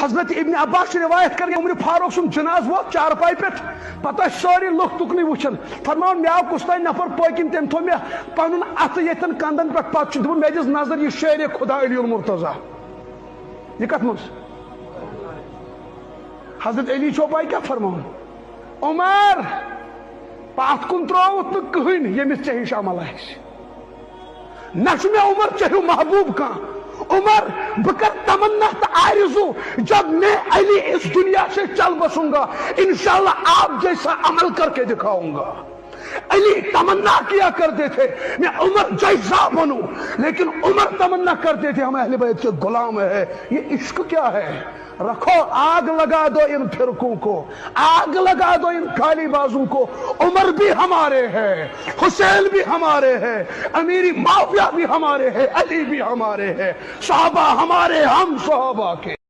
हजरत इब्न अब्बास रिवायत कर उमर फारूक सुन जनाज वो चारपाई पे पता सारी लुक तुकनी वुचन फरमान मे आव कुछ नफर पकिन तम थो मे पन अत यन कंदन पे पत मे दिस नजर ये शेर खुदा अली मुर्तजा ये कत मज हजरत अली चौपाई क्या फरमान उमर पात कुन त्रोत तो कहन यमिस चाहे शामिल नश मे उमर चाहे महबूब का उमर बकर तमन्ना आरज़ू जब मैं अली इस दुनिया से चल बसूंगा इंशाल्लाह आप जैसा अमल करके दिखाऊंगा। अली तमन्ना किया करते थे मैं उमर जैसा बनूं, लेकिन उमर तमन्ना करते थे हम अहले बैत के गुलाम है। ये इश्क क्या है? रखो आग लगा दो इन फिरकों को, आग लगा दो इन काली बाजों को। उमर भी हमारे हैं, हुसैन भी हमारे हैं, अमीरी माविया भी हमारे हैं, अली भी हमारे हैं, सहाबा हमारे, हम सहाबा के।